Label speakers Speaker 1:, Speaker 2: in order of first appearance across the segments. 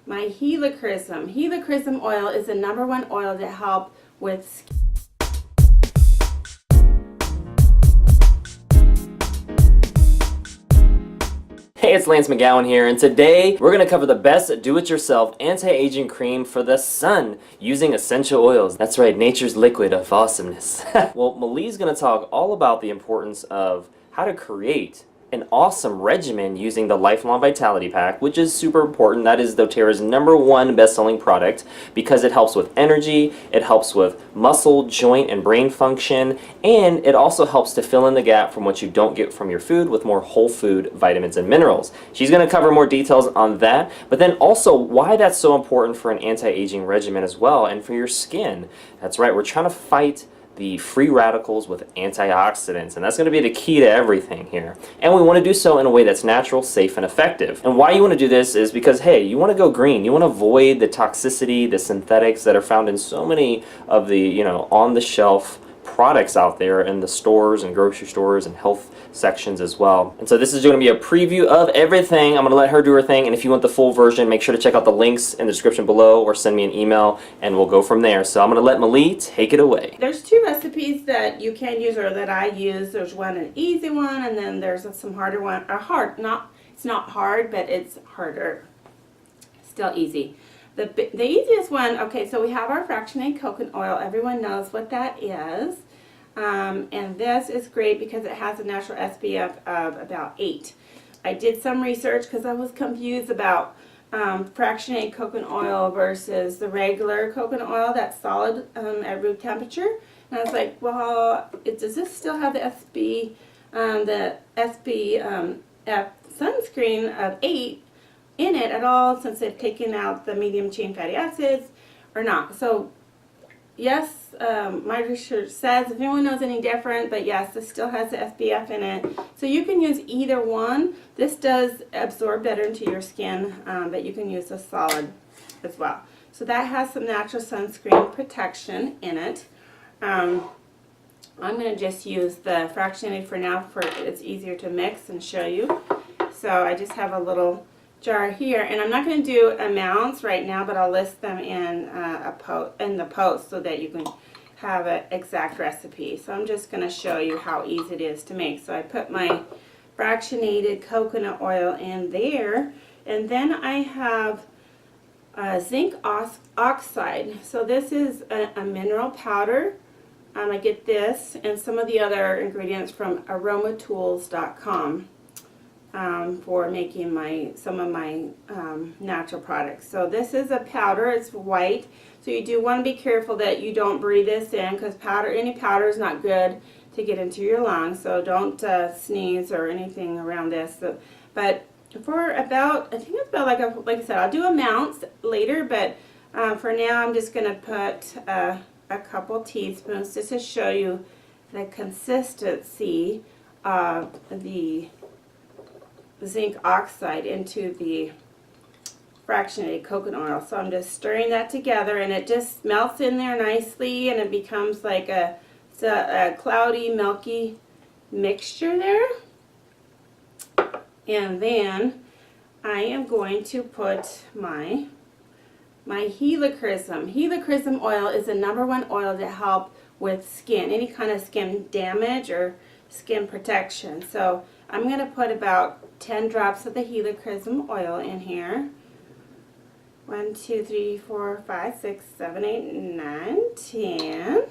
Speaker 1: my Helichrysum. Helichrysum oil is the #1 oil to help with skin.
Speaker 2: Hey, it's Lance McGowan here, and today we're going to cover the best do-it-yourself anti-aging cream for the sun using essential oils. That's right, nature's liquid of awesomeness. Well, Malee's going to talk all about the importance of how to create an awesome regimen using the Lifelong Vitality Pack, which is super important. That is doTERRA's #1 best-selling product because it helps with energy, it helps with muscle, joint, and brain function, and it also helps to fill in the gap from what you don't get from your food with more whole food vitamins and minerals. She's going to cover more details on that, but then also why that's so important for an anti-aging regimen as well, and for your skin. That's right, we're trying to fight the free radicals with antioxidants, and that's going to be the key to everything here. And we want to do so in a way that's natural, safe, and effective. And why you want to do this is because, hey, you want to go green. You want to avoid the toxicity, the synthetics that are found in so many of the, on-the-shelf products out there in the stores and grocery stores and health sections as well. And so this is going to be a preview of everything. I'm going to let her do her thing, and if you want the full version, make sure to check out the links in the description below or send me an email and we'll go from there. So I'm going to let Malee take it away.
Speaker 1: There's 2 recipes that you can use or that I use. There's an easy one, and then there's some harder one. It's not hard, but it's harder. Still easy. The easiest one, okay, so we have our fractionated coconut oil. Everyone knows what that is. And this is great because it has a natural SPF of about 8. I did some research because I was confused about fractionated coconut oil versus the regular coconut oil that's solid at room temperature. And I was like, well, does this still have the SPF sunscreen of 8 in it at all, since they've taken out the medium chain fatty acids or not? So yes, my research says, if anyone knows any different, but yes, this still has the SPF in it. So you can use either one. This does absorb better into your skin, but you can use the solid as well. So that has some natural sunscreen protection in it. I'm going to just use the fractionated for now, for it's easier to mix and show you. So I just have a little jar here, and I'm not going to do amounts right now, but I'll list them in the post so that you can have an exact recipe. So I'm just going to show you how easy it is to make. So I put my fractionated coconut oil in there, and then I have zinc oxide. So this is a mineral powder. I get this and some of the other ingredients from aromatools.com. For making some of my natural products. So this is a powder. It's white. So you do want to be careful that you don't breathe this in, because any powder is not good to get into your lungs. So don't sneeze or anything around this. So, but for about, I think it's about like I said, I'll do amounts later, but for now I'm just going to put a couple teaspoons just to show you the consistency of the zinc oxide into the fractionated coconut oil. So I'm just stirring that together, and it just melts in there nicely, and it becomes like a cloudy, milky mixture there. And then I am going to put my Helichrysum. Helichrysum oil is the #1 oil to help with skin, any kind of skin damage or skin protection. So I'm going to put about 10 drops of the Helichrysum oil in here. 1, 2, 3, 4, 5, 6, 7, 8, 9, 10.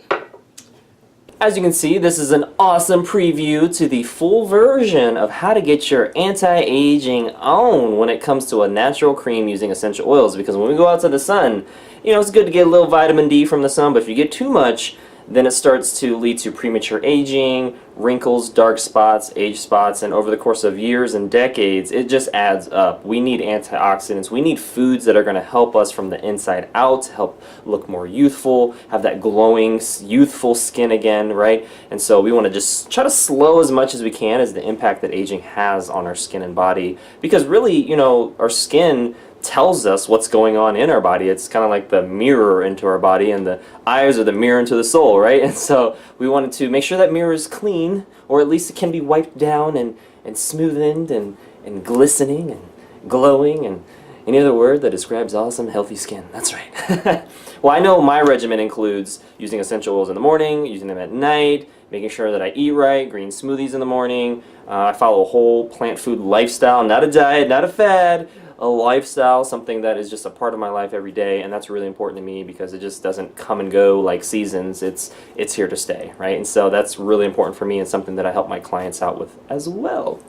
Speaker 2: As you can see, this is an awesome preview to the full version of how to get your anti-aging on when it comes to a natural cream using essential oils. Because when we go out to the sun, it's good to get a little vitamin D from the sun, but if you get too much, then it starts to lead to premature aging, wrinkles, dark spots, age spots, and over the course of years and decades, it just adds up. We need antioxidants. We need foods that are going to help us from the inside out, help look more youthful, have that glowing, youthful skin again, right? And so we want to just try to slow as much as we can as the impact that aging has on our skin and body. Because really, our skin tells us what's going on in our body. It's kind of like the mirror into our body, and the eyes are the mirror into the soul, right? And so we wanted to make sure that mirror is clean, or at least it can be wiped down and smoothened and glistening and glowing and Any other word that describes awesome, healthy skin? That's right. Well, I know my regimen includes using essential oils in the morning, using them at night, making sure that I eat right, green smoothies in the morning. I follow a whole plant food lifestyle, not a diet, not a fad, a lifestyle, something that is just a part of my life every day, and that's really important to me because it just doesn't come and go like seasons. It's here to stay, right? And so that's really important for me and something that I help my clients out with as well.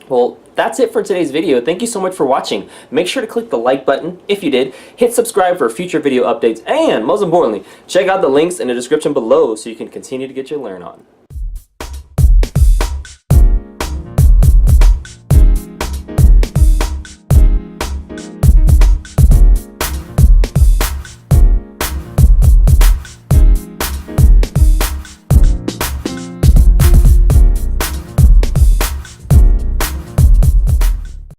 Speaker 2: Well, that's it for today's video. Thank you so much for watching. Make sure to click the like button if you did, hit subscribe for future video updates, and most importantly, check out the links in the description below so you can continue to get your learn on.